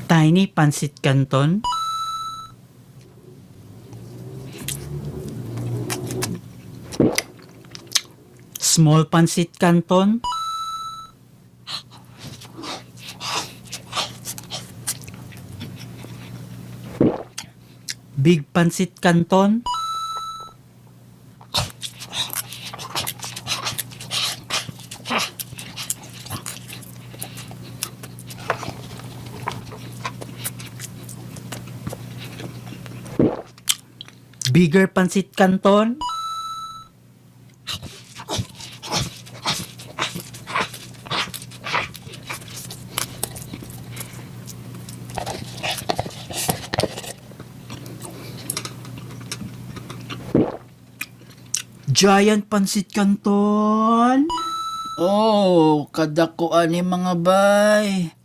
Tiny Pancit Canton, Small Pancit Canton, Big Pancit Canton, Bigger Pancit Canton, Giant Pancit Canton, Oh, kadako ani mga bay.